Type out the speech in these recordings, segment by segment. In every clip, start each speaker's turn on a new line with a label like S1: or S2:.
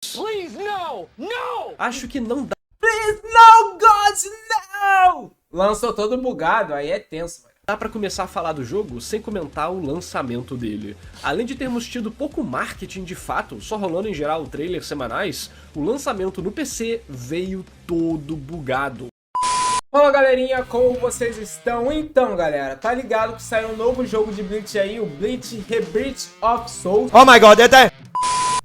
S1: Please, no! No!
S2: Acho que não dá.
S3: Please, no, God, no! Lançou todo bugado, aí é tenso, velho.
S2: Dá pra começar a falar do jogo sem comentar o lançamento dele. Além de termos tido pouco marketing de fato, só rolando em geral trailers semanais, o lançamento no PC veio todo bugado.
S3: Fala galerinha, como vocês estão? Então galera, tá ligado que saiu um novo jogo de Bleach aí, o Bleach Rebirth of Souls.
S1: Oh my god,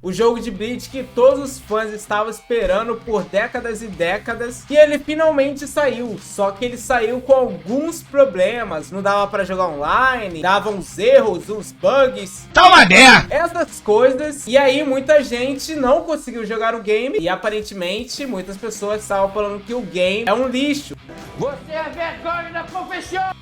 S3: O jogo de Bleach que todos os fãs estavam esperando por décadas e décadas. E ele finalmente saiu, só que ele saiu com alguns problemas. Não dava pra jogar online, dava uns erros, uns bugs.
S1: tá uma merda!
S3: Essas coisas. E aí muita gente não conseguiu jogar o game. E aparentemente muitas pessoas estavam falando que o game é um lixo.
S1: Você é vergonha da profissão!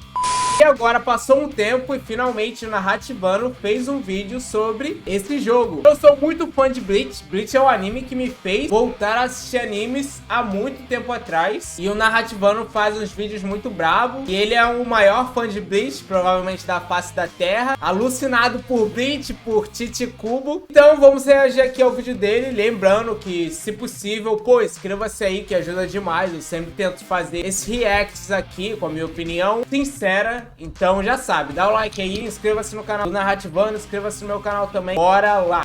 S3: E agora passou um tempo e finalmente o Narrativano fez um vídeo sobre esse jogo. Eu sou muito fã de Bleach. Bleach é o anime que me fez voltar a assistir animes há muito tempo atrás. E o Narrativano faz uns vídeos muito bravos. E ele é o maior fã de Bleach, provavelmente da face da Terra. Alucinado por Bleach, por Chichikubo. Então vamos reagir aqui ao vídeo dele. Lembrando que, se possível, pô, inscreva-se aí que ajuda demais. Eu sempre tento fazer esses reacts aqui com a minha opinião sincera. Então já sabe, dá o like aí, inscreva-se no canal do Narrativano, inscreva-se no meu canal também. Bora lá!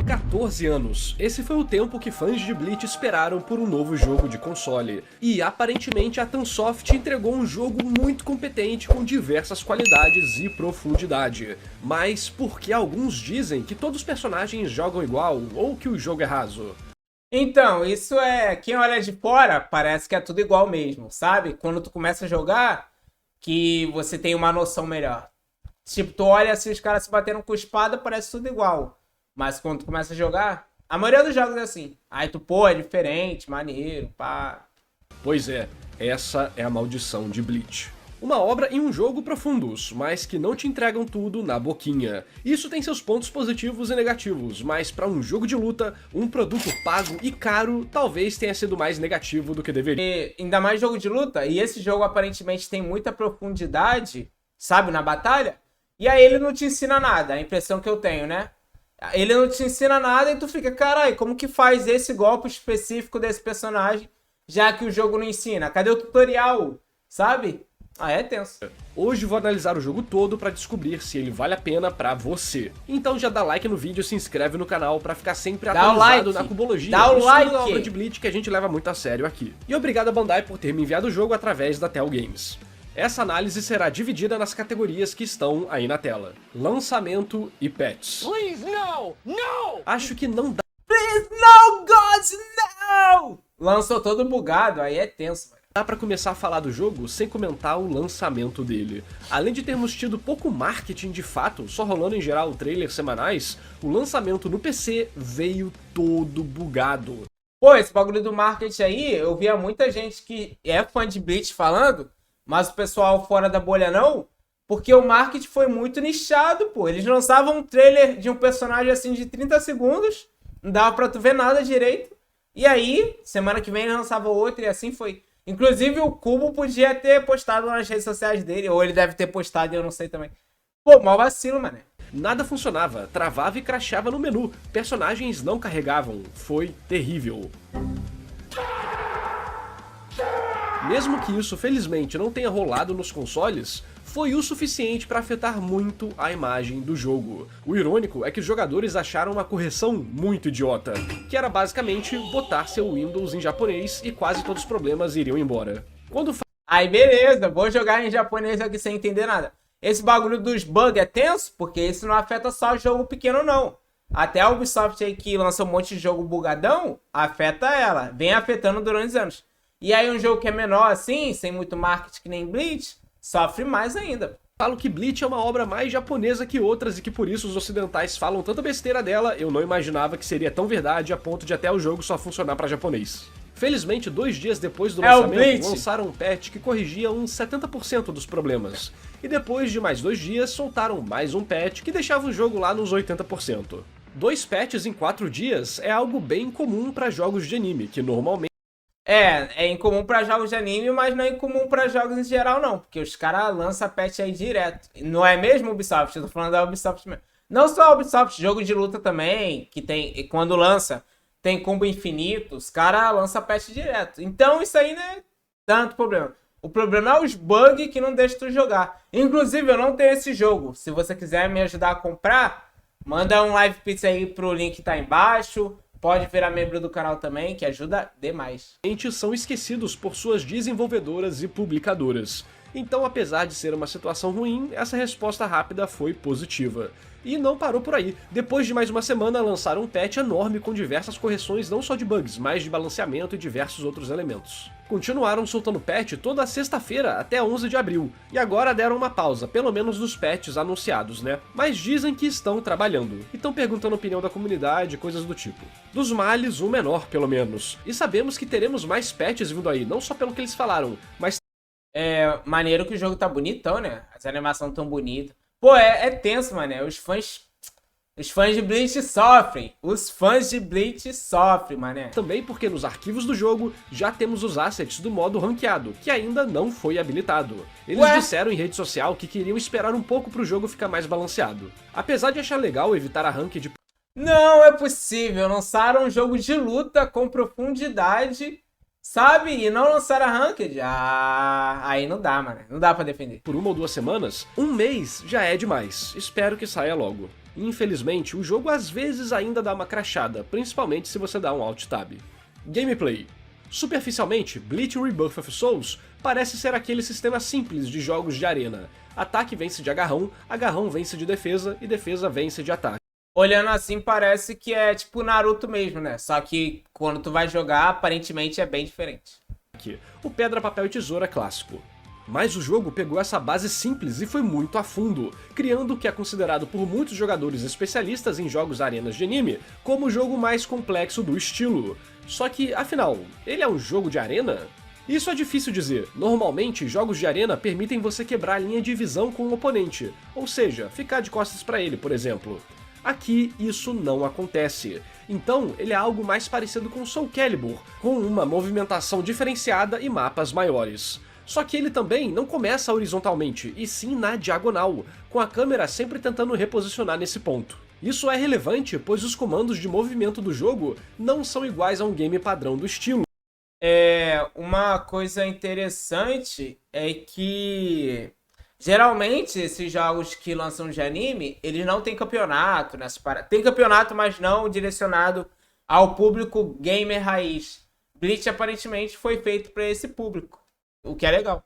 S2: "14 anos. Esse foi o tempo que fãs de Bleach esperaram por um novo jogo de console. E aparentemente a Tansoft entregou um jogo muito competente com diversas qualidades e profundidade. Mas por que alguns dizem que todos os personagens jogam igual ou que o jogo é raso?
S3: Então, isso é... Quem olha de fora parece que é tudo igual mesmo, sabe? Quando tu começa a jogar, que você tem uma noção melhor. Tipo, tu olha assim, os caras se batendo com espada, parece tudo igual. Mas quando tu começa a jogar, a maioria dos jogos é assim. Aí tu, pô, é diferente, maneiro, pá.
S2: Pois é, essa é a maldição de Bleach. Uma obra e um jogo profundos, mas que não te entregam tudo na boquinha. Isso tem seus pontos positivos e negativos, mas para um jogo de luta, um produto pago e caro talvez tenha sido mais negativo do que deveria.
S3: E ainda mais jogo de luta, e esse jogo aparentemente tem muita profundidade, sabe, na batalha. E aí ele não te ensina nada, a impressão que eu tenho, né? Ele não te ensina nada e tu fica, caralho, como que faz esse golpe específico desse personagem, já que o jogo não ensina? Cadê o tutorial, sabe? Ah, é tenso.
S2: Hoje vou analisar o jogo todo pra descobrir se ele vale a pena pra você. Então já dá like no vídeo e se inscreve no canal pra ficar sempre atualizado na cubologia.
S3: Dá o like!
S2: Da obra de Bleach que a gente leva muito a sério aqui. E obrigado a Bandai por ter me enviado o jogo através da Tell Games. Essa análise será dividida nas categorias que estão aí na tela: lançamento e patches.
S1: Please, no! No!
S2: Acho que não dá.
S3: Please, no, God, no! Lançou todo bugado, aí é tenso, velho.
S2: Dá pra começar a falar do jogo sem comentar o lançamento dele. Além de termos tido pouco marketing de fato, só rolando em geral trailers semanais, o lançamento no PC veio todo bugado.
S3: Pô, esse bagulho do marketing aí, eu via muita gente que é fã de Bleach falando, mas o pessoal fora da bolha não, porque o marketing foi muito nichado, pô. Eles lançavam um trailer de um personagem assim de 30 segundos, não dava pra tu ver nada direito, e aí, semana que vem lançava outro e assim foi. Inclusive o Kubo podia ter postado nas redes sociais dele, ou ele deve ter postado e eu não sei também. Pô, mau vacilo, mano.
S2: Nada funcionava, travava e crashava no menu, personagens não carregavam, foi terrível. Mesmo que isso felizmente não tenha rolado nos consoles, foi o suficiente para afetar muito a imagem do jogo. O irônico é que os jogadores acharam uma correção muito idiota, que era basicamente botar seu Windows em japonês e quase todos os problemas iriam embora.
S3: Aí beleza, vou jogar em japonês aqui sem entender nada. Esse bagulho dos bugs é tenso, porque isso não afeta só jogo pequeno não. Até a Ubisoft aí que lança um monte de jogo bugadão, afeta ela, vem afetando durante os anos. E aí um jogo que é menor assim, sem muito marketing que nem Bleach, sofre mais ainda.
S2: Falo que Bleach é uma obra mais japonesa que outras e que por isso os ocidentais falam tanta besteira dela, eu não imaginava que seria tão verdade a ponto de até o jogo só funcionar pra japonês. Felizmente, 2 dias depois do lançamento, lançaram um patch que corrigia uns 70% dos problemas. E depois de mais 2 dias, soltaram mais um patch que deixava o jogo lá nos 80%. 2 patches em 4 dias é algo bem comum para jogos de anime, que normalmente
S3: É incomum pra jogos de anime, mas não é incomum pra jogos em geral, não. Porque os caras lançam patch aí direto. Não é mesmo Ubisoft? Eu tô falando da Ubisoft mesmo. Não só a Ubisoft, jogo de luta também, que tem, quando lança, tem combo infinito, os caras lançam patch direto. Então isso aí não é tanto problema. O problema é os bugs que não deixam tu jogar. Inclusive, eu não tenho esse jogo. Se você quiser me ajudar a comprar, manda um live pizza aí pro link que tá embaixo. Pode virar membro do canal também, que ajuda demais.
S2: São esquecidos por suas desenvolvedoras e publicadoras. Então, apesar de ser uma situação ruim, essa resposta rápida foi positiva. E não parou por aí. Depois de mais uma semana, lançaram um patch enorme com diversas correções não só de bugs, mas de balanceamento e diversos outros elementos. Continuaram soltando patch toda sexta-feira até 11 de abril, e agora deram uma pausa, pelo menos dos patches anunciados, né? Mas dizem que estão trabalhando, e estão perguntando a opinião da comunidade, coisas do tipo. Dos males, o menor, pelo menos. E sabemos que teremos mais patches vindo aí, não só pelo que eles falaram, mas...
S3: É maneiro que o jogo tá bonitão, né? As animações tão bonitas. Pô, é tenso, mané. Os fãs de Bleach sofrem. Os fãs de Bleach sofrem, mané.
S2: Também porque nos arquivos do jogo já temos os assets do modo ranqueado, que ainda não foi habilitado. Eles disseram em rede social que queriam esperar um pouco pro jogo ficar mais balanceado. Apesar de achar legal evitar a ranked...
S3: Não é possível. Lançaram um jogo de luta com profundidade, sabe? E não lançaram a ranked. Aí não dá, mano. Não dá pra defender.
S2: Por 1 ou 2 semanas, um mês já é demais. Espero que saia logo. Infelizmente, o jogo às vezes ainda dá uma crashada, principalmente se você dá um Alt Tab. Gameplay. Superficialmente, Bleach Rebirth of Souls parece ser aquele sistema simples de jogos de arena. Ataque vence de agarrão, agarrão vence de defesa e defesa vence de ataque.
S3: Olhando assim, parece que é tipo Naruto mesmo, né? Só que quando tu vai jogar, aparentemente é bem diferente.
S2: O pedra, papel e tesoura clássico. Mas o jogo pegou essa base simples e foi muito a fundo, criando o que é considerado por muitos jogadores especialistas em jogos arenas de anime como o jogo mais complexo do estilo. Só que, afinal, ele é um jogo de arena? Isso é difícil dizer. Normalmente, jogos de arena permitem você quebrar a linha de visão com o oponente, ou seja, ficar de costas para ele, por exemplo. Aqui isso não acontece. Então ele é algo mais parecido com Soul Calibur, com uma movimentação diferenciada e mapas maiores. Só que ele também não começa horizontalmente, e sim na diagonal, com a câmera sempre tentando reposicionar nesse ponto. Isso é relevante, pois os comandos de movimento do jogo não são iguais a um game padrão do estilo.
S3: Uma coisa interessante é que geralmente esses jogos que lançam de anime, eles não têm campeonato nessa parada. Tem campeonato, mas não direcionado ao público gamer raiz. Bleach aparentemente foi feito para esse público, o que é legal.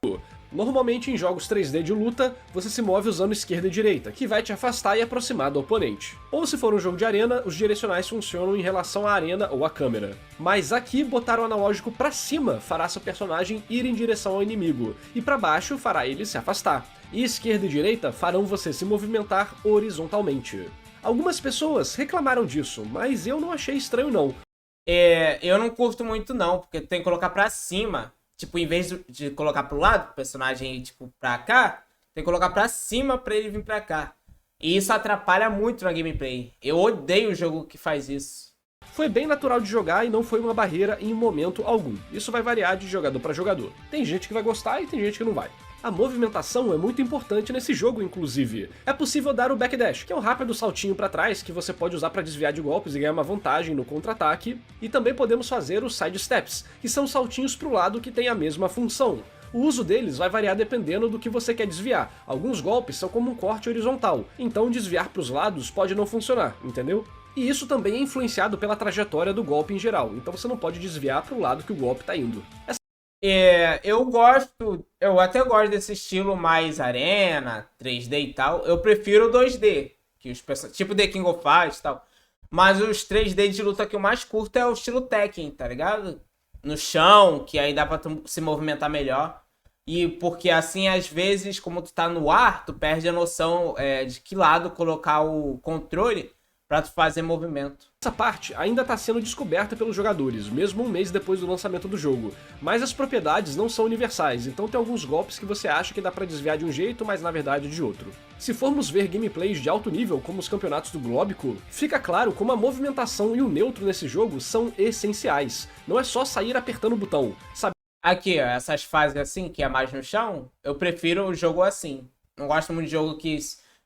S2: Normalmente em jogos 3D de luta, você se move usando esquerda e direita, que vai te afastar e aproximar do oponente. Ou se for um jogo de arena, os direcionais funcionam em relação à arena ou à câmera. Mas aqui botar o analógico pra cima fará seu personagem ir em direção ao inimigo, e pra baixo fará ele se afastar. E esquerda e direita farão você se movimentar horizontalmente. Algumas pessoas reclamaram disso, mas eu não achei estranho não.
S3: Eu não curto muito não, porque tem que colocar pra cima. Tipo, em vez de colocar pro lado, o personagem ir, tipo, pra cá, tem que colocar pra cima pra ele vir pra cá. E isso atrapalha muito na gameplay. Eu odeio o jogo que faz isso.
S2: Foi bem natural de jogar e não foi uma barreira em momento algum. Isso vai variar de jogador pra jogador. Tem gente que vai gostar e tem gente que não vai. A movimentação é muito importante nesse jogo, inclusive. É possível dar o backdash, que é um rápido saltinho pra trás que você pode usar pra desviar de golpes e ganhar uma vantagem no contra-ataque. E também podemos fazer os side steps, que são saltinhos pro lado que têm a mesma função. O uso deles vai variar dependendo do que você quer desviar. Alguns golpes são como um corte horizontal, então desviar pros lados pode não funcionar, entendeu? E isso também é influenciado pela trajetória do golpe em geral, então você não pode desviar pro lado que o golpe tá indo.
S3: Eu até gosto desse estilo mais arena, 3D e tal. Eu prefiro o 2D, que tipo The King of Fighters e tal. Mas os 3D de luta que eu mais curto é o estilo Tekken, tá ligado? No chão, que aí dá pra tu se movimentar melhor. E porque assim, às vezes, como tu tá no ar, tu perde a noção de que lado colocar o controle. pra tu fazer movimento.
S2: Essa parte ainda está sendo descoberta pelos jogadores, mesmo um mês depois do lançamento do jogo, mas as propriedades não são universais, então tem alguns golpes que você acha que dá pra desviar de um jeito, mas na verdade de outro. Se formos ver gameplays de alto nível, como os campeonatos do Glóbico, fica claro como a movimentação e o neutro nesse jogo são essenciais. Não é só sair apertando o botão, sabe?
S3: Aqui, ó, essas fases assim, que é mais no chão, eu prefiro o jogo assim. Não gosto muito de jogo que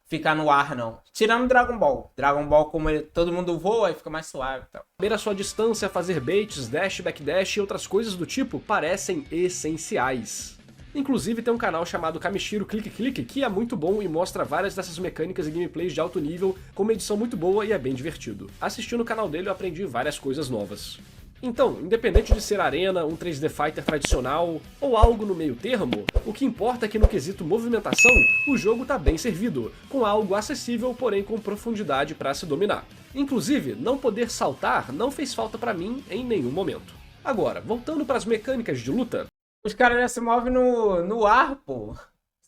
S3: fica no ar, não. Tirando Dragon Ball. Dragon Ball, como todo mundo voa, aí fica mais suave e tal.
S2: Saber a sua distância, fazer baits, dash, backdash e outras coisas do tipo parecem essenciais. Inclusive tem um canal chamado Kamishiro Clique Clique que é muito bom e mostra várias dessas mecânicas e gameplays de alto nível com uma edição muito boa e é bem divertido. Assistindo o canal dele eu aprendi várias coisas novas. Então, independente de ser arena, um 3D Fighter tradicional ou algo no meio termo, o que importa é que no quesito movimentação, o jogo tá bem servido, com algo acessível, porém com profundidade para se dominar. Inclusive, não poder saltar não fez falta pra mim em nenhum momento. Agora, voltando para as mecânicas de luta...
S3: Os caras já se movem no ar, pô.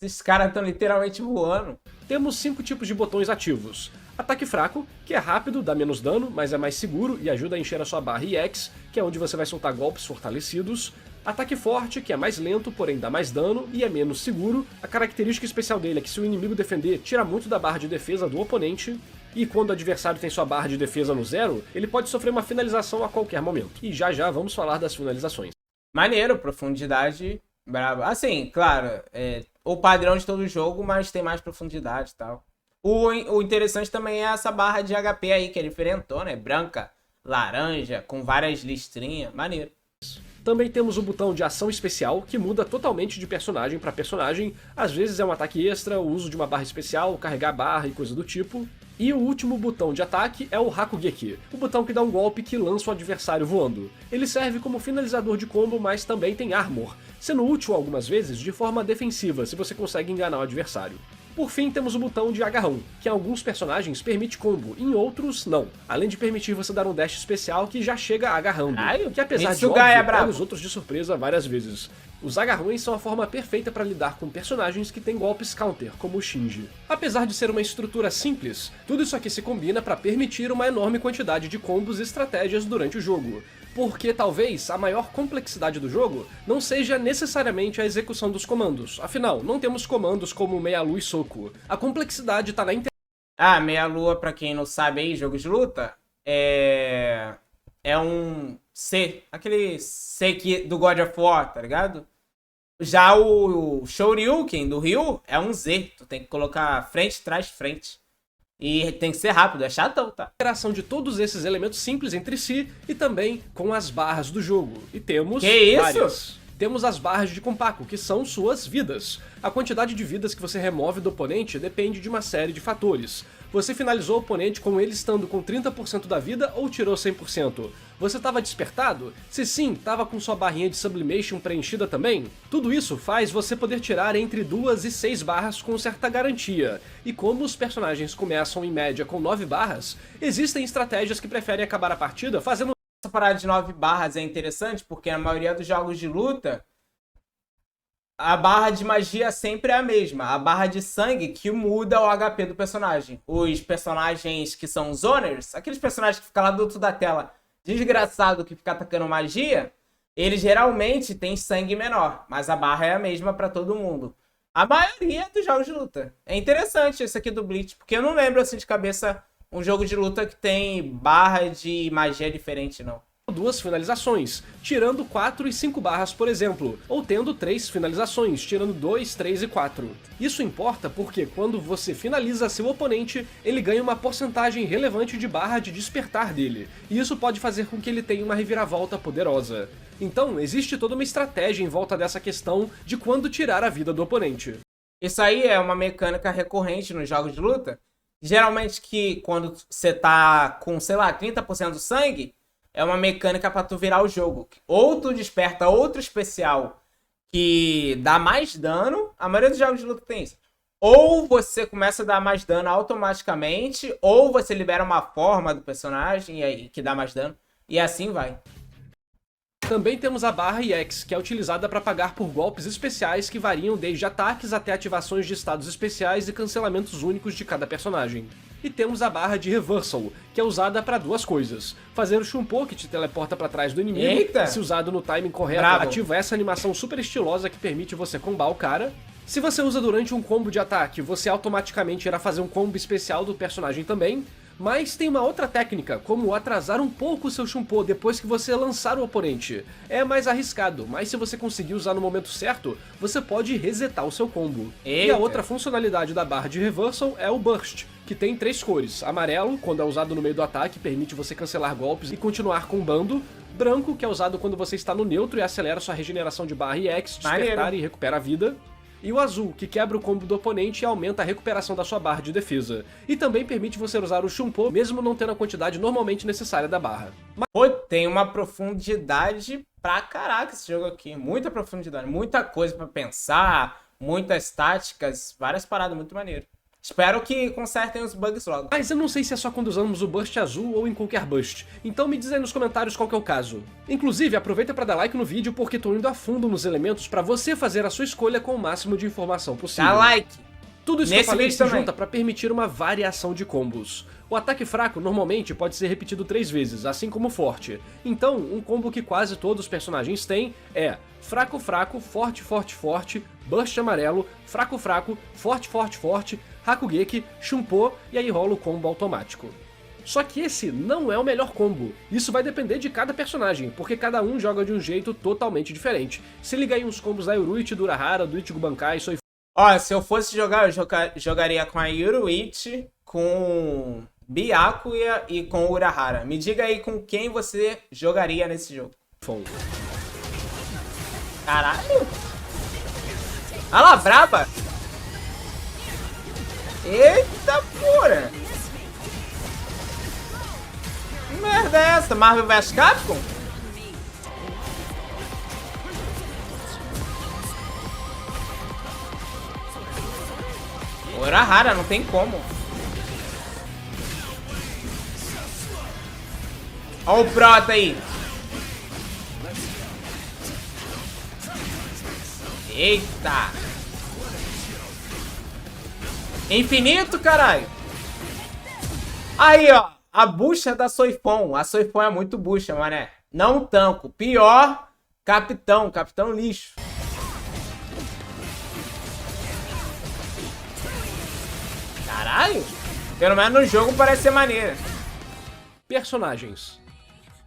S3: Esses caras estão literalmente voando.
S2: Temos 5 tipos de botões ativos. Ataque fraco, que é rápido, dá menos dano, mas é mais seguro e ajuda a encher a sua barra EX, que é onde você vai soltar golpes fortalecidos. Ataque forte, que é mais lento, porém dá mais dano e é menos seguro. A característica especial dele é que se o inimigo defender, tira muito da barra de defesa do oponente. E quando o adversário tem sua barra de defesa no zero, ele pode sofrer uma finalização a qualquer momento. E já já vamos falar das finalizações.
S3: Maneiro, profundidade braba. Assim, claro, é o padrão de todo jogo, mas tem mais profundidade e tal. O interessante também é essa barra de HP aí, que é diferentona, né? Branca, laranja, com várias listrinhas. Maneiro.
S2: Também temos o botão de ação especial, que muda totalmente de personagem para personagem. Às vezes é um ataque extra, o uso de uma barra especial, carregar barra e coisa do tipo. E o último botão de ataque é o Hakugeki, o botão que dá um golpe que lança o adversário voando. Ele serve como finalizador de combo, mas também tem armor, sendo útil algumas vezes de forma defensiva, se você consegue enganar o adversário. Por fim, temos o botão de agarrão, que em alguns personagens permite combo, em outros não. Além de permitir você dar um dash especial que já chega agarrando, que apesar de óbvio, pega os outros de surpresa várias vezes. Os agarrões são a forma perfeita para lidar com personagens que têm golpes counter, como o Shinji. Apesar de ser uma estrutura simples, tudo isso aqui se combina para permitir uma enorme quantidade de combos e estratégias durante o jogo. Porque talvez a maior complexidade do jogo não seja necessariamente a execução dos comandos, afinal, não temos comandos como meia-lua e soco. A complexidade tá na
S3: meia-lua, pra quem não sabe aí, jogo de luta, é um C, aquele C do God of War, tá ligado? Já o Shoryuken do Ryu é um Z, tu tem que colocar frente, trás, frente. E tem que ser rápido, é chatão, tá?
S2: Interação de todos esses elementos simples entre si e também com as barras do jogo. E temos várias. Temos as barras de Compako, que são suas vidas. A quantidade de vidas que você remove do oponente depende de uma série de fatores. Você finalizou o oponente com ele estando com 30% da vida ou tirou 100%? Você estava despertado? Se sim, estava com sua barrinha de Sublimation preenchida também? Tudo isso faz você poder tirar entre 2 e 6 barras com certa garantia. E como os personagens começam em média com 9 barras, existem estratégias que preferem acabar a partida fazendo...
S3: Essa parada de 9 barras é interessante porque na maioria dos jogos de luta, a barra de magia sempre é a mesma. A barra de sangue que muda o HP do personagem. Os personagens que são zoners, aqueles personagens que ficam lá do outro da tela, desgraçado que fica atacando magia, eles geralmente têm sangue menor, mas a barra é a mesma pra todo mundo. A maioria dos jogos de luta. É interessante esse aqui do Bleach, porque eu não lembro assim de cabeça um jogo de luta que tem barra de magia diferente, não.
S2: 2 finalizações, tirando 4 e 5 barras, por exemplo, ou tendo 3 finalizações, tirando 2, 3 e 4. Isso importa porque quando você finaliza seu oponente, ele ganha uma porcentagem relevante de barra de despertar dele, e isso pode fazer com que ele tenha uma reviravolta poderosa. Então, existe toda uma estratégia em volta dessa questão de quando tirar a vida do oponente.
S3: Isso aí é uma mecânica recorrente nos jogos de luta. Geralmente que quando você tá com, sei lá, 30% do sangue, é uma mecânica pra tu virar o jogo. Ou tu desperta outro especial que dá mais dano, a maioria dos jogos de luta tem isso. Ou você começa a dar mais dano automaticamente, ou você libera uma forma do personagem e aí, que dá mais dano, e assim vai.
S2: Também temos a barra EX, que é utilizada para pagar por golpes especiais que variam desde ataques até ativações de estados especiais e cancelamentos únicos de cada personagem. E temos a barra de Reversal, que é usada para duas coisas. Fazer o Chun-Po, que te teleporta para trás do inimigo.
S3: Eita!
S2: Se usado no timing correto,
S3: Bravo.
S2: ativa essa animação super estilosa que permite você combar o cara. Se você usa durante um combo de ataque, você automaticamente irá fazer um combo especial do personagem também. Mas tem uma outra técnica, como atrasar um pouco o seu Chun-Po depois que você lançar o oponente. É mais arriscado, mas se você conseguir usar no momento certo, você pode resetar o seu combo. E
S3: Eita.
S2: a outra funcionalidade da barra de Reversal é o Burst, que tem 3 cores. Amarelo, quando é usado no meio do ataque, permite você cancelar golpes e continuar combando. Branco, que é usado quando você está no neutro e acelera sua regeneração de barra e X, despertar
S3: Maneiro.
S2: e recupera a vida. E o azul, que quebra o combo do oponente e aumenta a recuperação da sua barra de defesa. E também permite você usar o Chun-Po, mesmo não tendo a quantidade normalmente necessária da barra.
S3: Pô, tem uma profundidade pra caraca esse jogo aqui. Muita profundidade, muita coisa pra pensar, muitas táticas, várias paradas, muito maneiro. Espero que consertem os bugs logo.
S2: Mas eu não sei se é só quando usamos o Burst azul ou em qualquer Burst, então me diz aí nos comentários qual que é o caso. Inclusive, aproveita para dar like no vídeo porque tô indo a fundo nos elementos para você fazer a sua escolha com o máximo de informação possível.
S3: Dá like!
S2: Tudo isso que eu
S3: Nesse
S2: falei
S3: vídeo
S2: se
S3: também.
S2: junta para permitir uma variação de combos. O ataque fraco normalmente pode ser repetido 3 vezes, assim como o forte. Então, um combo que quase todos os personagens têm é fraco fraco, forte forte forte, burst amarelo, fraco fraco, forte forte forte, Hakugeki, Chun-Po e aí rola o combo automático. Só que esse não é o melhor combo. Isso vai depender de cada personagem, porque cada um joga de um jeito totalmente diferente. Se liga aí uns combos da Yoruichi, do Urahara, do Ichigo Bankai, Soifon.
S3: Ó, se eu fosse jogar, jogaria com a Yoruichi, com Byaku e com o Urahara. Me diga aí com quem você jogaria nesse jogo. Caralho! Olha lá, braba! Eita porra! Que merda é essa? Marvel vs Capcom? Urahara, não tem como. Olha o Prota aí. Eita. Infinito, caralho. Aí, ó. A bucha da Soifon. A Soifon é muito bucha, mané. Não tanco. Pior, capitão. Capitão lixo. Caralho. Pelo menos no jogo parece ser maneiro.
S2: Personagens.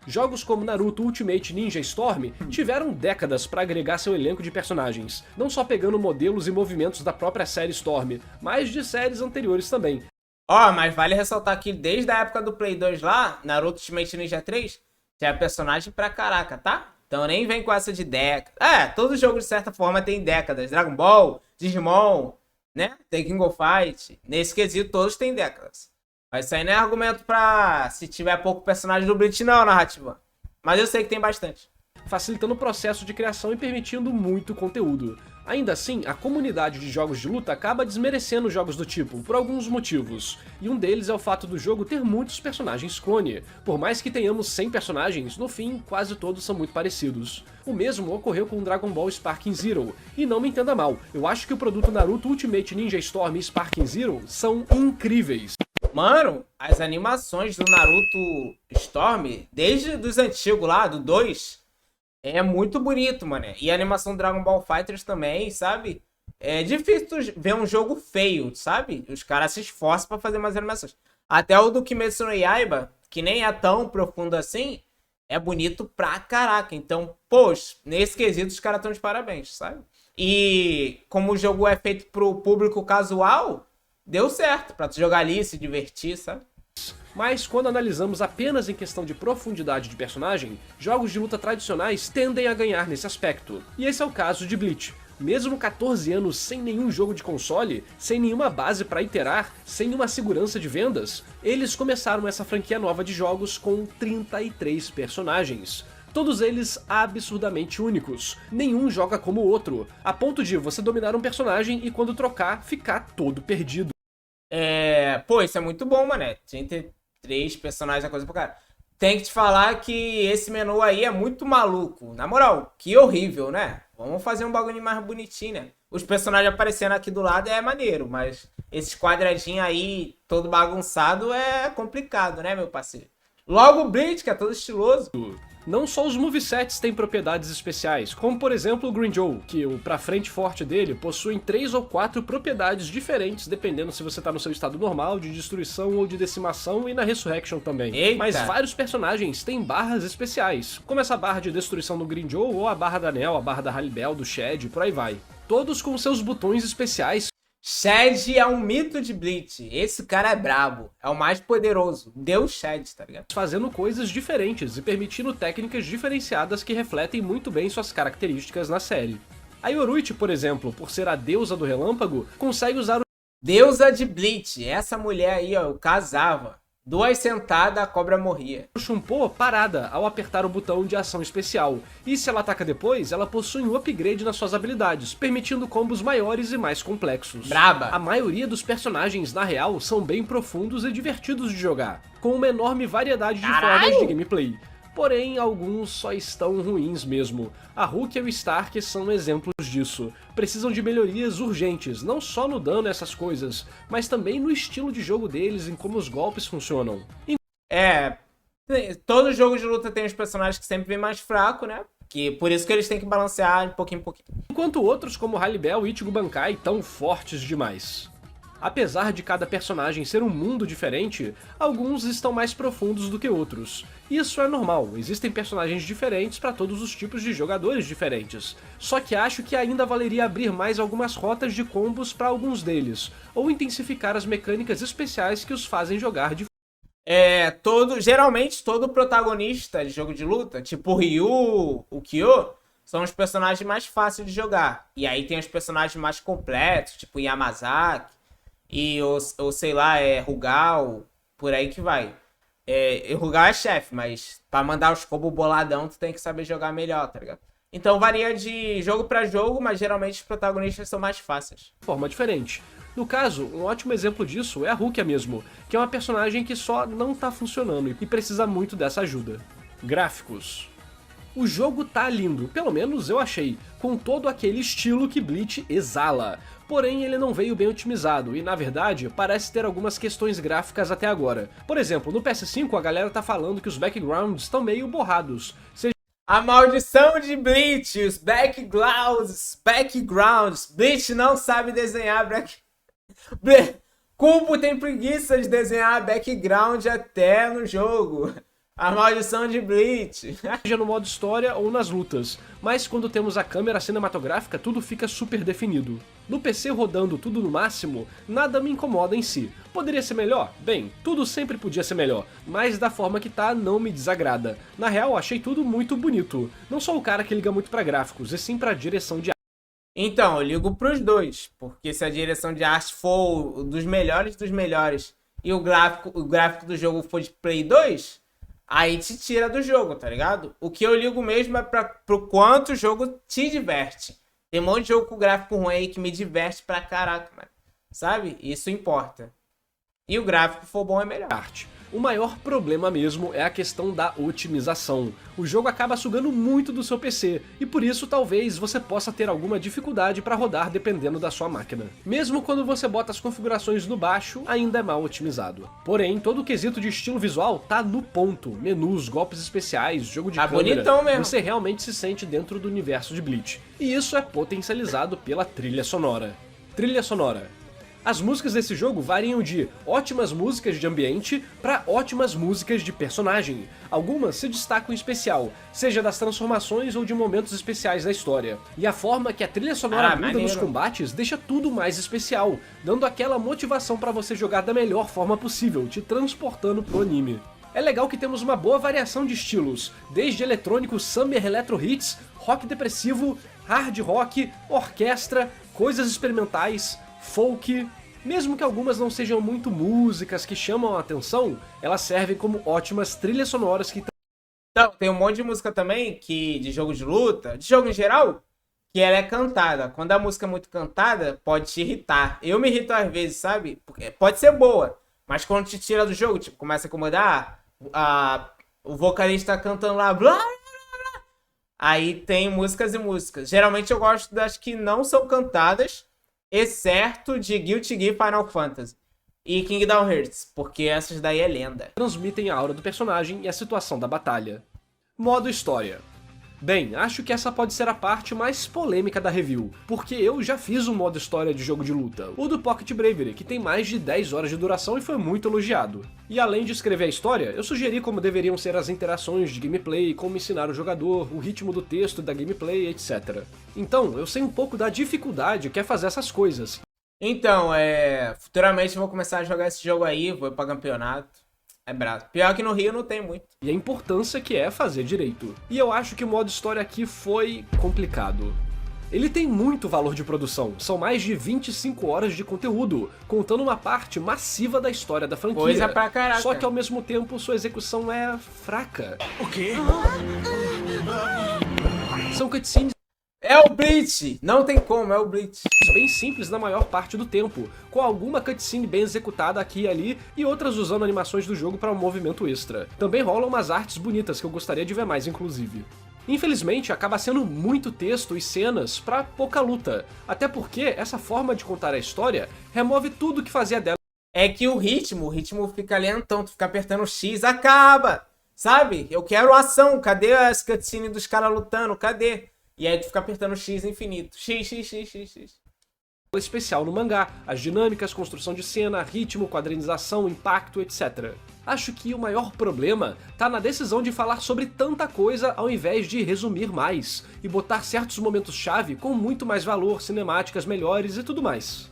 S2: Jogos como Naruto Ultimate Ninja Storm tiveram décadas para agregar seu elenco de personagens, não só pegando modelos e movimentos da própria série Storm, mas de séries anteriores também.
S3: Ó, mas vale ressaltar que desde a época do Play 2 lá, Naruto Ultimate Ninja 3, já é personagem pra caraca, tá? Então nem vem com essa de décadas. É, todo jogo de certa forma tem décadas. Dragon Ball, Digimon, né? The King of Fight. Nesse quesito todos têm décadas. Mas isso aí não é argumento pra se tiver pouco personagem do Bleach não, narrativa. Mas eu sei que tem bastante.
S2: Facilitando o processo de criação e permitindo muito conteúdo. Ainda assim, a comunidade de jogos de luta acaba desmerecendo jogos do tipo, por alguns motivos. E um deles é o fato do jogo ter muitos personagens clone. Por mais que tenhamos 100 personagens, no fim, quase todos são muito parecidos. O mesmo ocorreu com Dragon Ball Sparking Zero. E não me entenda mal, eu acho que o produto Naruto Ultimate Ninja Storm e Sparking Zero são incríveis.
S3: Mano, as animações do Naruto Storm, desde dos antigos lá, do 2, é muito bonito, mano. E a animação do Dragon Ball FighterZ também, sabe? É difícil tu ver um jogo feio, sabe? Os caras se esforçam pra fazer mais animações. Até o do Kimetsu no Yaiba, que nem é tão profundo assim, é bonito pra caraca. Então, poxa, nesse quesito os caras estão de parabéns, sabe? E como o jogo é feito pro público casual, deu certo pra tu jogar ali, se divertir, sabe?
S2: Mas quando analisamos apenas em questão de profundidade de personagem, jogos de luta tradicionais tendem a ganhar nesse aspecto. E esse é o caso de Bleach. Mesmo 14 anos sem nenhum jogo de console, sem nenhuma base para iterar, sem uma segurança de vendas, eles começaram essa franquia nova de jogos com 33 personagens. Todos eles absurdamente únicos, nenhum joga como o outro, a ponto de você dominar um personagem e quando trocar, ficar todo perdido.
S3: Pô, isso é muito bom, mané. 33 personagens é coisa pro cara. tem que te falar que esse menu aí é muito maluco. Na moral, que horrível, né? Vamos fazer um bagulho mais bonitinho, né? Os personagens aparecendo aqui do lado é maneiro, mas esses quadradinhos aí, todo bagunçado, é complicado, né, meu parceiro? Logo o Bleach, que é todo estiloso.
S2: Não só os movesets têm propriedades especiais, como por exemplo o Green-Joe, que o pra frente forte dele possui 3 ou 4 propriedades diferentes, dependendo se você tá no seu estado normal, de destruição ou de decimação, e na Resurrection também.
S3: Eita.
S2: Mas vários personagens têm barras especiais, como essa barra de destruição do Green-Joe, ou a barra da Nell, a barra da Haribel, do Shed, por aí vai. Todos com seus botões especiais.
S3: Shed é um mito de Bleach. Esse cara é brabo. É o mais poderoso. Deus Shed, tá ligado?
S2: Fazendo coisas diferentes e permitindo técnicas diferenciadas que refletem muito bem suas características na série. A Yoruichi, por exemplo, por ser a deusa do relâmpago, consegue usar o
S3: Deusa de Bleach. Essa mulher aí, ó, eu casava. 2 sentadas, a cobra morria.
S2: Shunpo parada ao apertar o botão de ação especial, e se ela ataca depois, ela possui um upgrade nas suas habilidades, permitindo combos maiores e mais complexos.
S3: Braba.
S2: A maioria dos personagens, na real, são bem profundos e divertidos de jogar, com uma enorme variedade de formas de gameplay. Porém, alguns só estão ruins mesmo. A Hulk e o Stark são exemplos disso. Precisam de melhorias urgentes, não só no dano e essas coisas, mas também no estilo de jogo deles, em como os golpes funcionam.
S3: É, todo jogo de luta tem os personagens que sempre vem mais fraco, né? Que por isso que eles têm que balancear de pouquinho em pouquinho.
S2: Enquanto outros, como Haribel e Ichigo Bankai, tão fortes demais. Apesar de cada personagem ser um mundo diferente, alguns estão mais profundos do que outros. Isso é normal, existem personagens diferentes para todos os tipos de jogadores diferentes. Só que acho que ainda valeria abrir mais algumas rotas de combos para alguns deles, ou intensificar as mecânicas especiais que os fazem jogar de
S3: Geralmente todo protagonista de jogo de luta, tipo o Ryu, o Kyo, são os personagens mais fáceis de jogar. E aí tem os personagens mais completos, tipo Yamazaki, e ou sei lá, Rugal, por aí que vai. Rugal é chefe, mas pra mandar os combos boladão, tu tem que saber jogar melhor, tá ligado? Então varia de jogo pra jogo, mas geralmente os protagonistas são mais fáceis.
S2: forma diferente. No caso, um ótimo exemplo disso é a Rukia mesmo, que é uma personagem que só não tá funcionando e precisa muito dessa ajuda. Gráficos. O jogo tá lindo, pelo menos eu achei, com todo aquele estilo que Bleach exala. Porém, ele não veio bem otimizado e, na verdade, parece ter algumas questões gráficas até agora. Por exemplo, no PS5 a galera tá falando que os backgrounds estão meio borrados.
S3: A maldição de Bleach, os backgrounds. Bleach não sabe desenhar Cubo tem preguiça de desenhar background até no jogo. A maldição de Bleach.
S2: Seja no modo história ou nas lutas, mas quando temos a câmera cinematográfica tudo fica super definido. No PC rodando tudo no máximo, nada me incomoda em si. Poderia ser melhor? Bem, tudo sempre podia ser melhor, mas da forma que tá não me desagrada. Na real, achei tudo muito bonito. Não sou o cara que liga muito pra gráficos, e sim pra direção de arte.
S3: Então, eu ligo pros dois, porque se a direção de arte for dos melhores e o gráfico do jogo for de Play 2, aí te tira do jogo, tá ligado? O que eu ligo mesmo é pro quanto o jogo te diverte. Tem um monte de jogo com gráfico ruim aí que me diverte pra caraca, mano. Sabe? Isso importa. E o gráfico for bom é melhor.
S2: O maior problema mesmo é a questão da otimização. O jogo acaba sugando muito do seu PC, e por isso talvez você possa ter alguma dificuldade para rodar dependendo da sua máquina. Mesmo quando você bota as configurações no baixo, ainda é mal otimizado. Porém, todo o quesito de estilo visual tá no ponto. Menus, golpes especiais, jogo de câmera.
S3: Bonitão mesmo.
S2: Você realmente se sente dentro do universo de Bleach. E isso é potencializado pela trilha sonora. Trilha sonora. As músicas desse jogo variam de ótimas músicas de ambiente para ótimas músicas de personagem. Algumas se destacam em especial, seja das transformações ou de momentos especiais da história. E a forma que a trilha sonora muda nos combates deixa tudo mais especial, dando aquela motivação para você jogar da melhor forma possível, te transportando pro anime. É legal que temos uma boa variação de estilos, desde eletrônico, summer, electro hits, rock depressivo, hard rock, orquestra, coisas experimentais, folk. Mesmo que algumas não sejam muito músicas que chamam a atenção, elas servem como ótimas trilhas sonoras que...
S3: Então, tem um monte de música também, de jogo de luta, de jogo em geral, que ela é cantada. Quando a música é muito cantada, pode te irritar. Eu me irrito às vezes, sabe? Porque pode ser boa, mas quando te tira do jogo, tipo, começa a incomodar, o vocalista cantando lá, blá, blá, blá. Aí tem músicas e músicas. Geralmente eu gosto das que não são cantadas, exceto de Guilty Gear Final Fantasy e Kingdom Hearts, porque essas daí é lenda.
S2: Transmitem a aura do personagem e a situação da batalha. Modo história. Bem, acho que essa pode ser a parte mais polêmica da review, porque eu já fiz um modo história de jogo de luta, o do Pocket Bravery, que tem mais de 10 horas de duração e foi muito elogiado. E além de escrever a história, eu sugeri como deveriam ser as interações de gameplay, como ensinar o jogador, o ritmo do texto da gameplay, etc. Então, eu sei um pouco da dificuldade que é fazer essas coisas.
S3: Então, futuramente eu vou começar a jogar esse jogo aí, vou pra campeonato. É brabo. Pior que no Rio não tem muito.
S2: E a importância que é fazer direito. E eu acho que o modo história aqui foi complicado. Ele tem muito valor de produção, são mais de 25 horas de conteúdo, contando uma parte massiva da história da franquia.
S3: Coisa pra caraca.
S2: Só que ao mesmo tempo sua execução é fraca.
S1: O quê?
S2: São cutscenes
S3: É o Bleach! Não tem como, é o Bleach.
S2: bem simples na maior parte do tempo, com alguma cutscene bem executada aqui e ali e outras usando animações do jogo para um movimento extra. Também rolam umas artes bonitas que eu gostaria de ver mais, inclusive. Infelizmente, acaba sendo muito texto e cenas pra pouca luta, até porque essa forma de contar a história remove tudo que fazia dela.
S3: É que o ritmo fica lentão, tu fica apertando X, acaba! Sabe? Eu quero ação, cadê as cutscenes dos caras lutando, cadê? E aí tu fica apertando X infinito, X.
S2: Especial no mangá, as dinâmicas, construção de cena, ritmo, quadrinização, impacto, etc. Acho que o maior problema tá na decisão de falar sobre tanta coisa ao invés de resumir mais, e botar certos momentos-chave com muito mais valor, cinemáticas melhores e tudo mais.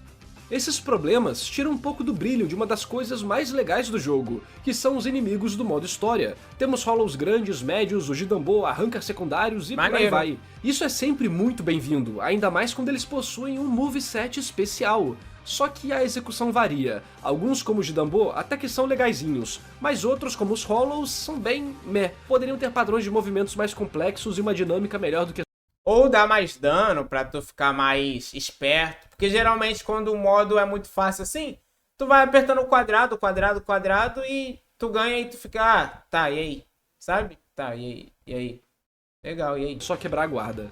S2: Esses problemas tiram um pouco do brilho de uma das coisas mais legais do jogo, que são os inimigos do modo história. Temos hollows grandes, médios, o Jidambo, arrancas secundários e por aí vai. Isso é sempre muito bem-vindo, ainda mais quando eles possuem um moveset especial. Só que a execução varia. Alguns, como o Jidambo, até que são legaizinhos, mas outros, como os hollows, são bem meh. Poderiam ter padrões de movimentos mais complexos e uma dinâmica melhor do que
S3: Ou dá mais dano pra tu ficar mais esperto. Porque geralmente quando o modo é muito fácil assim, tu vai apertando quadrado e tu ganha e tu fica, tá, e aí? Sabe? Tá, e aí? Legal, e aí?
S2: só quebrar a guarda.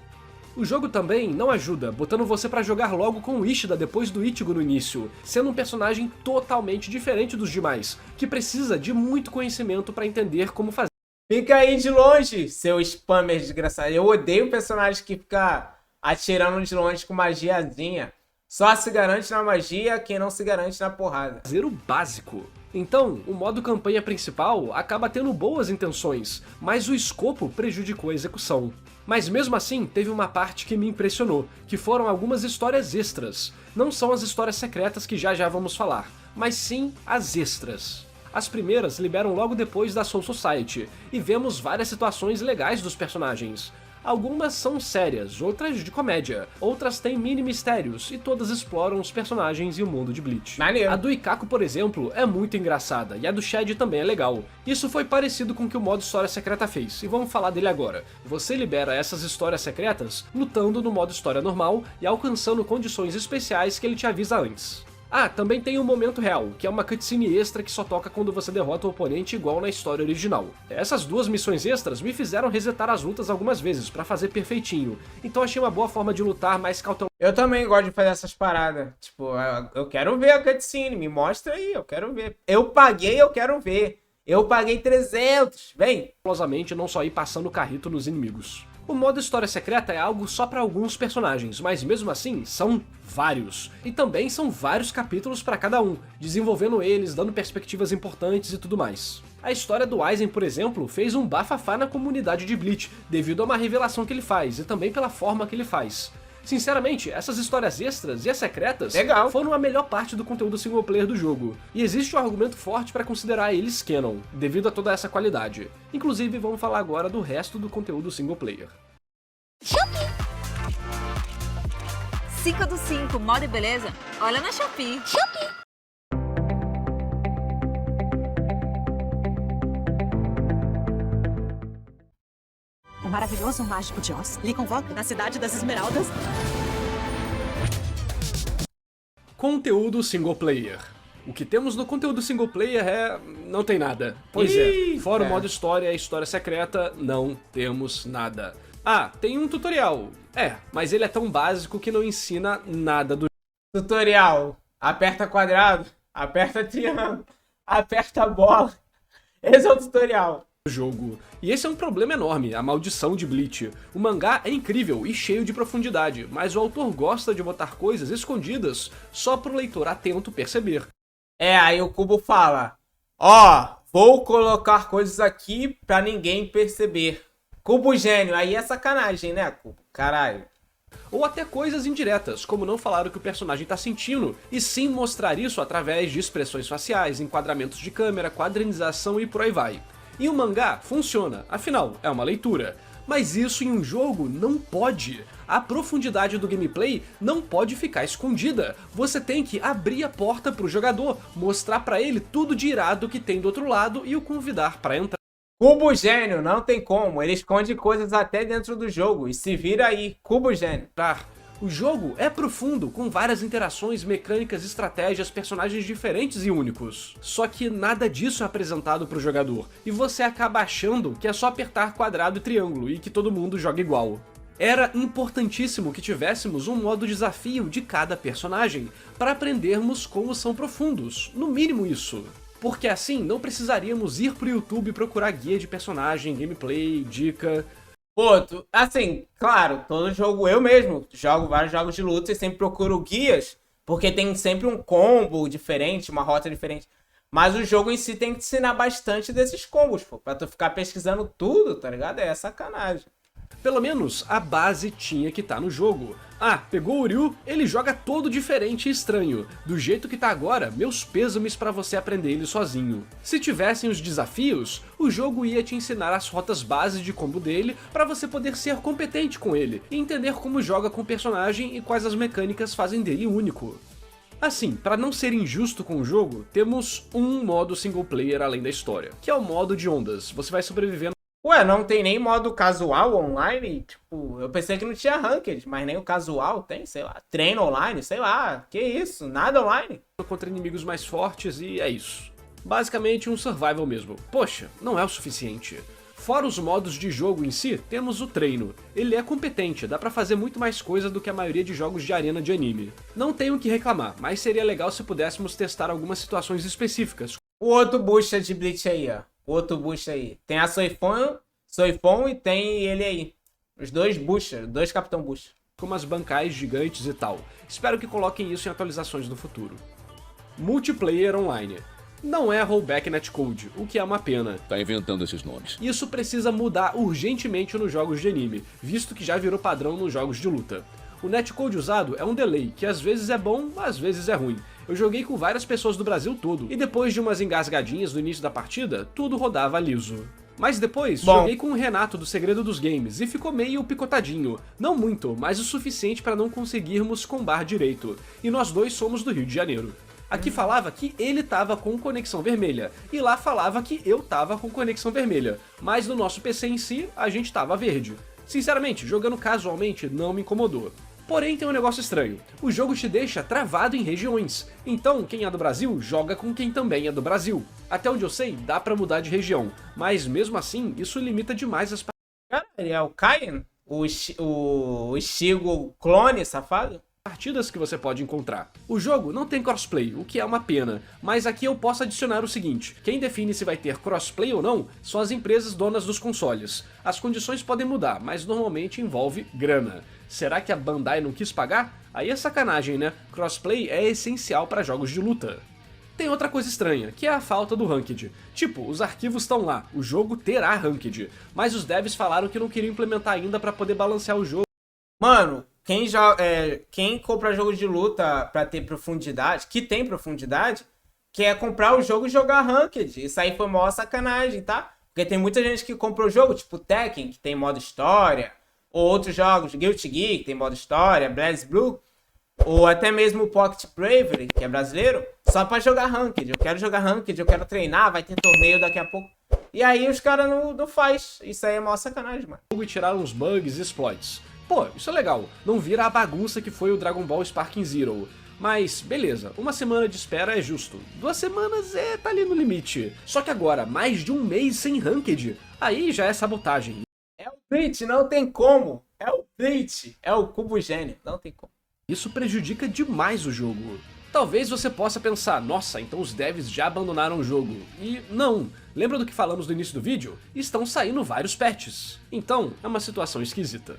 S2: O jogo também não ajuda, botando você pra jogar logo com o Ishida depois do Ichigo no início, sendo um personagem totalmente diferente dos demais, que precisa de muito conhecimento pra entender como fazer.
S3: Fica aí de longe, seu spammer desgraçado. Eu odeio personagem que fica atirando de longe com magiazinha. Só se garante na magia quem não se garante na porrada.
S2: Fazer o básico. Então, o modo campanha principal acaba tendo boas intenções, mas o escopo prejudicou a execução. Mas mesmo assim, teve uma parte que me impressionou, que foram algumas histórias extras. Não são as histórias secretas que já vamos falar, mas sim as extras. As primeiras liberam logo depois da Soul Society, e vemos várias situações legais dos personagens. Algumas são sérias, outras de comédia, outras têm mini mistérios, e todas exploram os personagens e o mundo de Bleach.
S3: Maneiro.
S2: A do Ikako, por exemplo, é muito engraçada, e a do Shed também é legal. Isso foi parecido com o que o modo História Secreta fez, e vamos falar dele agora. Você libera essas histórias secretas lutando no modo História normal e alcançando condições especiais que ele te avisa antes. Ah, também tem o Momento Real, que é uma cutscene extra que só toca quando você derrota o oponente igual na história original. Essas duas missões extras me fizeram resetar as lutas algumas vezes pra fazer perfeitinho, então achei uma boa forma de lutar mais cauteloso.
S3: Eu também gosto de fazer essas paradas. Tipo, eu quero ver a cutscene, me mostra aí, eu quero ver. Eu paguei, eu quero ver. Eu paguei 300, vem.
S2: Não só ir passando o carrito nos inimigos. O modo História Secreta é algo só para alguns personagens, mas mesmo assim, são vários. E também são vários capítulos para cada um, desenvolvendo eles, dando perspectivas importantes e tudo mais. A história do Aizen, por exemplo, fez um bafafá na comunidade de Bleach, devido a uma revelação que ele faz, e também pela forma que ele faz. Sinceramente, essas histórias extras e as secretas foram a melhor parte do conteúdo single player do jogo, e existe um argumento forte para considerar eles canon, devido a toda essa qualidade. Inclusive, vamos falar agora do resto do conteúdo single player.
S4: 5 do 5, moda e beleza? Olha na Shopee.
S5: O maravilhoso mágico de Oz lhe convoca na Cidade das Esmeraldas.
S2: Conteúdo single player. O que temos no conteúdo single player não tem nada. Pois é, fora o modo história e história secreta, não temos nada. Ah, tem um tutorial. Mas ele é tão básico que não ensina nada do
S3: Tutorial. Aperta quadrado, aperta triângulo, aperta a bola. Esse é o tutorial.
S2: jogo. E esse é um problema enorme, a maldição de Bleach. O mangá é incrível e cheio de profundidade, mas o autor gosta de botar coisas escondidas só pro leitor atento perceber.
S3: Aí o Kubo fala, vou colocar coisas aqui pra ninguém perceber. Kubo gênio, aí é sacanagem, né, Kubo? Caralho.
S2: Ou até coisas indiretas, como não falar o que o personagem tá sentindo, e sim mostrar isso através de expressões faciais, enquadramentos de câmera, quadrinização e por aí vai. E o mangá funciona, afinal, é uma leitura. Mas isso em um jogo não pode. A profundidade do gameplay não pode ficar escondida. Você tem que abrir a porta pro jogador, mostrar pra ele tudo de irado que tem do outro lado e o convidar pra entrar.
S3: Kubo gênio, não tem como. Ele esconde coisas até dentro do jogo. E se vira aí, Kubo gênio.
S2: O jogo é profundo, com várias interações, mecânicas, estratégias, personagens diferentes e únicos. Só que nada disso é apresentado pro jogador, e você acaba achando que é só apertar quadrado e triângulo e que todo mundo joga igual. Era importantíssimo que tivéssemos um modo desafio de cada personagem, para aprendermos como são profundos, no mínimo isso. Porque assim não precisaríamos ir pro YouTube procurar guia de personagem, gameplay, dica...
S3: Assim, claro, todo jogo, eu mesmo jogo vários jogos de luta e sempre procuro guias, porque tem sempre um combo diferente, uma rota diferente. Mas o jogo em si tem que te ensinar bastante desses combos, pra tu ficar pesquisando tudo, tá ligado? É sacanagem.
S2: Pelo menos a base tinha que estar no jogo. Pegou o Ryu, ele joga todo diferente e estranho. Do jeito que tá agora, meus pêsames pra você aprender ele sozinho. Se tivessem os desafios, o jogo ia te ensinar as rotas bases de combo dele pra você poder ser competente com ele e entender como joga com o personagem e quais as mecânicas fazem dele único. Assim, pra não ser injusto com o jogo, temos um modo single player além da história, que é o modo de ondas. Você vai sobrevivendo.
S3: Não tem nem modo casual online? Tipo, eu pensei que não tinha ranked, mas nem o casual tem, sei lá. Treino online, sei lá. Que isso? Nada online?
S2: Contra inimigos mais fortes e é isso. Basicamente um survival mesmo. Poxa, não é o suficiente. Fora os modos de jogo em si, temos o treino. Ele é competente, dá pra fazer muito mais coisa do que a maioria de jogos de arena de anime. Não tenho o que reclamar, mas seria legal se pudéssemos testar algumas situações específicas.
S3: O outro bucha de Bleach aí, ó. O outro bucha aí. Tem a Soifon e tem ele aí. Os dois bucha, dois Capitão Bucha.
S2: Como as bancais gigantes e tal. Espero que coloquem isso em atualizações no futuro. Multiplayer online. Não é rollback netcode, o que é uma pena.
S6: Tá inventando esses nomes.
S2: Isso precisa mudar urgentemente nos jogos de anime, visto que já virou padrão nos jogos de luta. O netcode usado é um delay, que às vezes é bom, às vezes é ruim. Eu joguei com várias pessoas do Brasil todo, e depois de umas engasgadinhas no início da partida, tudo rodava liso. Mas depois, joguei com o Renato do Segredo dos Games, e ficou meio picotadinho. Não muito, mas o suficiente para não conseguirmos combar direito. E nós dois somos do Rio de Janeiro. Aqui falava que ele tava com conexão vermelha, e lá falava que eu tava com conexão vermelha. Mas no nosso PC em si, a gente tava verde. Sinceramente, jogando casualmente não me incomodou. Porém tem um negócio estranho, o jogo te deixa travado em regiões, então quem é do Brasil joga com quem também é do Brasil. Até onde eu sei, dá pra mudar de região, mas mesmo assim isso limita demais as
S3: Ele é o Kaien? O Ichigo clone, safado?
S2: partidas que você pode encontrar. O jogo não tem crossplay, o que é uma pena, mas aqui eu posso adicionar o seguinte, quem define se vai ter crossplay ou não são as empresas donas dos consoles. As condições podem mudar, mas normalmente envolve grana. Será que a Bandai não quis pagar? Aí é sacanagem, né? Crossplay é essencial para jogos de luta. Tem outra coisa estranha, que é a falta do Ranked. Tipo, os arquivos estão lá, o jogo terá Ranked, mas os devs falaram que não queriam implementar ainda para poder balancear o jogo.
S3: Mano, quem compra jogo de luta pra ter profundidade, que tem profundidade, quer comprar o jogo e jogar Ranked. Isso aí foi maior sacanagem, tá? Porque tem muita gente que compra o jogo, tipo Tekken, que tem modo história, ou outros jogos, Guilty Gear, que tem modo história, BlazBlue, ou até mesmo o Pocket Bravery, que é brasileiro, só pra jogar Ranked. Eu quero jogar Ranked, eu quero treinar, vai ter torneio daqui a pouco. E aí os caras não faz. Isso aí é maior sacanagem, mano.
S2: E tiraram uns bugs e exploits. Pô, isso é legal, não vira a bagunça que foi o Dragon Ball Sparking Zero. Mas, beleza, uma semana de espera é justo. 2 semanas tá ali no limite. Só que agora, mais de um mês sem Ranked, aí já é sabotagem.
S3: É o Blitz, não tem como. É o Blitz, é o Cubo Gênio, não tem como.
S2: Isso prejudica demais o jogo. Talvez você possa pensar, nossa, então os devs já abandonaram o jogo. E não, lembra do que falamos no início do vídeo? Estão saindo vários patches. Então, é uma situação esquisita.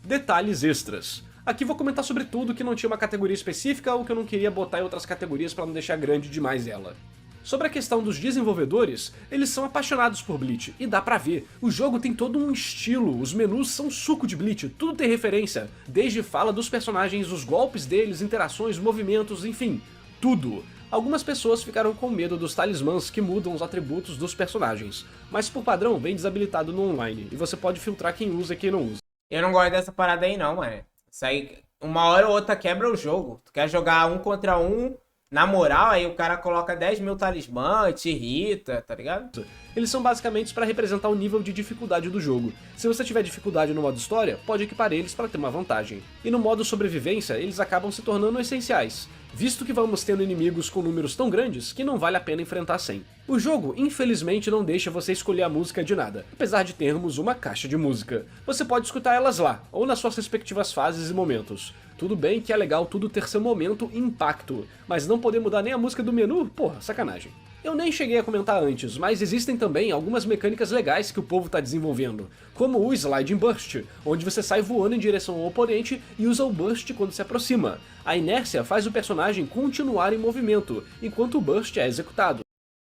S2: Detalhes extras. Aqui vou comentar sobre tudo que não tinha uma categoria específica ou que eu não queria botar em outras categorias para não deixar grande demais ela. Sobre a questão dos desenvolvedores, eles são apaixonados por Bleach, e dá pra ver, o jogo tem todo um estilo, os menus são suco de Bleach, tudo tem referência, desde fala dos personagens, os golpes deles, interações, movimentos, enfim, tudo. Algumas pessoas ficaram com medo dos talismãs que mudam os atributos dos personagens, mas por padrão vem desabilitado no online, e você pode filtrar quem usa e quem não usa.
S3: Eu não gosto dessa parada aí não, mano. Isso aí, uma hora ou outra quebra o jogo. Tu quer jogar 1 contra 1... Na moral, aí o cara coloca 10 mil talismã, te irrita, tá ligado?
S2: Eles são basicamente para representar o nível de dificuldade do jogo. Se você tiver dificuldade no modo história, pode equipar eles para ter uma vantagem. E no modo sobrevivência, eles acabam se tornando essenciais, visto que vamos tendo inimigos com números tão grandes que não vale a pena enfrentar sem. O jogo, infelizmente, não deixa você escolher a música de nada, apesar de termos uma caixa de música. Você pode escutar elas lá, ou nas suas respectivas fases e momentos. Tudo bem que é legal tudo ter seu momento e impacto, mas não poder mudar nem a música do menu? Porra, sacanagem. Eu nem cheguei a comentar antes, mas existem também algumas mecânicas legais que o povo tá desenvolvendo, como o Sliding Burst, onde você sai voando em direção ao oponente e usa o Burst quando se aproxima. A inércia faz o personagem continuar em movimento, enquanto o Burst é executado.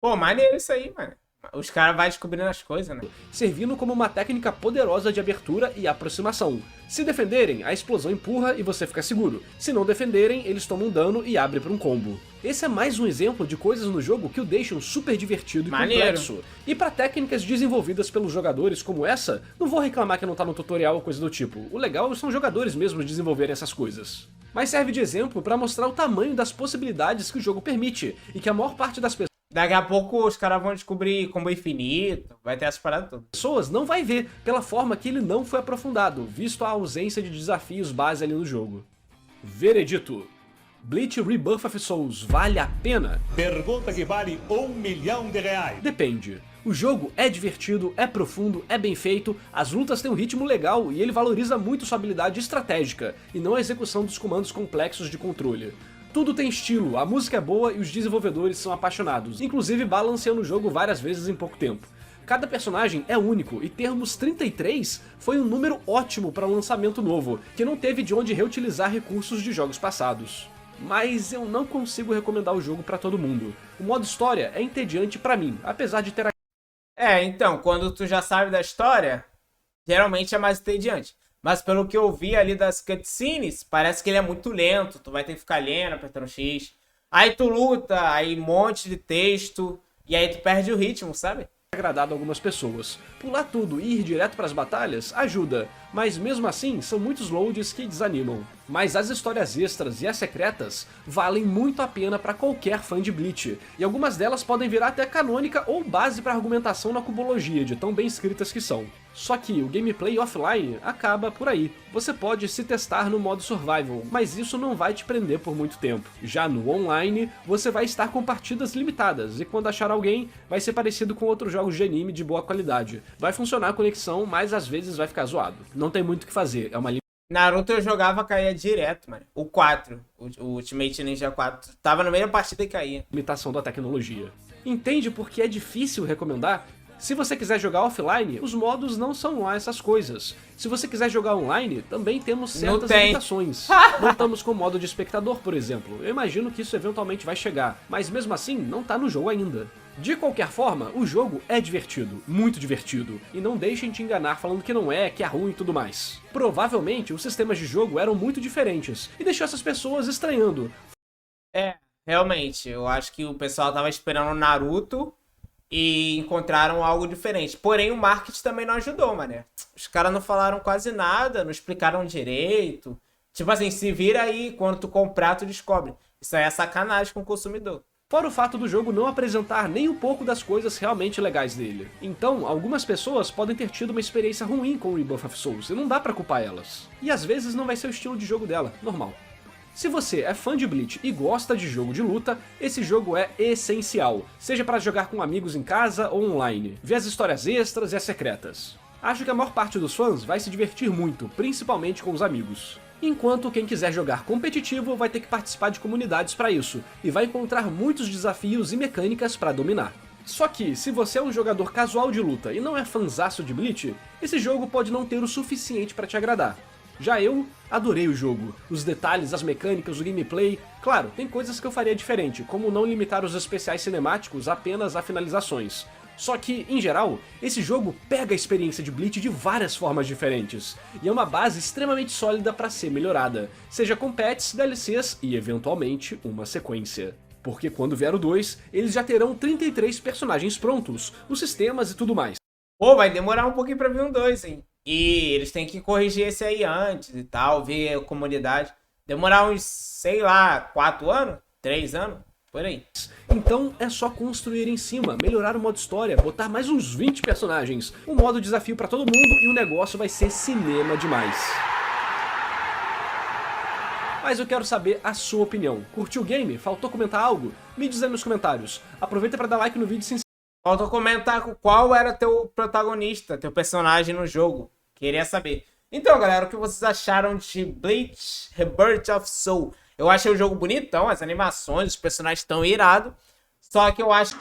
S3: Pô, maneiro isso aí, mano. Os caras vão descobrindo as coisas, né?
S2: Servindo como uma técnica poderosa de abertura e aproximação. Se defenderem, a explosão empurra e você fica seguro. Se não defenderem, eles tomam dano e abrem para um combo. Esse é mais um exemplo de coisas no jogo que o deixam super divertido e complexo. E para técnicas desenvolvidas pelos jogadores como essa, não vou reclamar que não tá no tutorial ou coisa do tipo. O legal são os jogadores mesmos desenvolverem essas coisas. Mas serve de exemplo para mostrar o tamanho das possibilidades que o jogo permite, e que a maior parte das pessoas...
S3: Daqui a pouco os caras vão descobrir combo infinito, vai ter essas paradas todas.
S2: Pessoas não vai ver, pela forma que ele não foi aprofundado, visto a ausência de desafios base ali no jogo. Veredito: Bleach Rebirth of Souls vale a pena?
S6: Pergunta que vale R$1 milhão.
S2: Depende. O jogo é divertido, é profundo, é bem feito, as lutas têm um ritmo legal e ele valoriza muito sua habilidade estratégica, e não a execução dos comandos complexos de controle. Tudo tem estilo, a música é boa e os desenvolvedores são apaixonados, inclusive balanceando o jogo várias vezes em pouco tempo. Cada personagem é único, e termos 33 foi um número ótimo para um lançamento novo, que não teve de onde reutilizar recursos de jogos passados. Mas eu não consigo recomendar o jogo para todo mundo. O modo história é entediante para mim, apesar de ter...
S3: Então, quando tu já sabe da história, geralmente é mais entediante. Mas pelo que eu vi ali das cutscenes, parece que ele é muito lento. Tu vai ter que ficar lendo, apertando X. Aí tu luta, aí um monte de texto. E aí tu perde o ritmo, sabe?
S2: Agradado a algumas pessoas. Pular tudo e ir direto para as batalhas ajuda, mas mesmo assim são muitos loads que desanimam. Mas as histórias extras e as secretas valem muito a pena para qualquer fã de Bleach, e algumas delas podem virar até canônica ou base para argumentação na cubologia, de tão bem escritas que são. Só que o gameplay offline acaba por aí. Você pode se testar no modo survival, mas isso não vai te prender por muito tempo. Já no online, você vai estar com partidas limitadas, e quando achar alguém, vai ser parecido com outros jogos de anime de boa qualidade. Vai funcionar a conexão, mas às vezes vai ficar zoado. Não tem muito o que fazer, é uma
S3: Naruto eu jogava, caía direto, mano. O 4, o Ultimate Ninja 4, tava no meio da partida e caía.
S2: Limitação da tecnologia. Entende por que é difícil recomendar? Se você quiser jogar offline, os modos não são lá essas coisas. Se você quiser jogar online, também temos certas limitações. Não estamos com modo de espectador, por exemplo. Eu imagino que isso eventualmente vai chegar, mas mesmo assim, não tá no jogo ainda. De qualquer forma, o jogo é divertido, muito divertido, e não deixem te enganar falando que não é, que é ruim e tudo mais. Provavelmente, os sistemas de jogo eram muito diferentes, e deixou essas pessoas estranhando.
S3: Realmente, eu acho que o pessoal tava esperando Naruto e encontraram algo diferente. Porém, o marketing também não ajudou, mané. Os caras não falaram quase nada, não explicaram direito. Tipo assim, se vira aí, quando tu comprar, tu descobre. Isso aí é sacanagem com o consumidor.
S2: Fora o fato do jogo não apresentar nem um pouco das coisas realmente legais dele. Então, algumas pessoas podem ter tido uma experiência ruim com o Rebirth of Souls, e não dá pra culpar elas. E às vezes não vai ser o estilo de jogo dela, normal. Se você é fã de Bleach e gosta de jogo de luta, esse jogo é essencial, seja para jogar com amigos em casa ou online, ver as histórias extras e as secretas. Acho que a maior parte dos fãs vai se divertir muito, principalmente com os amigos. Enquanto quem quiser jogar competitivo vai ter que participar de comunidades para isso, e vai encontrar muitos desafios e mecânicas para dominar. Só que, se você é um jogador casual de luta e não é fanzaço de Bleach, esse jogo pode não ter o suficiente para te agradar. Já eu adorei o jogo, os detalhes, as mecânicas, o gameplay. Claro, tem coisas que eu faria diferente, como não limitar os especiais cinemáticos apenas a finalizações. Só que, em geral, esse jogo pega a experiência de Bleach de várias formas diferentes, e é uma base extremamente sólida para ser melhorada, seja com patches, DLCs e, eventualmente, uma sequência. Porque quando vier o 2, eles já terão 33 personagens prontos, os sistemas e tudo mais.
S3: Pô, vai demorar um pouquinho pra vir um 2, hein? E eles têm que corrigir esse aí antes e tal, ver a comunidade. Demorar uns, sei lá, 4 anos? 3 anos? Por aí.
S2: Então é só construir em cima, melhorar o modo história, botar mais uns 20 personagens, um modo desafio pra todo mundo e o negócio vai ser cinema demais. Mas eu quero saber a sua opinião. Curtiu o game? Faltou comentar algo? Me diz aí nos comentários. Aproveita pra dar like no vídeo e se inscreve.
S3: Falta comentar qual era teu protagonista, teu personagem no jogo. Queria saber. Então, galera, o que vocês acharam de Bleach Rebirth of Soul? Eu achei o jogo bonitão, as animações, os personagens estão irados. Só que eu acho...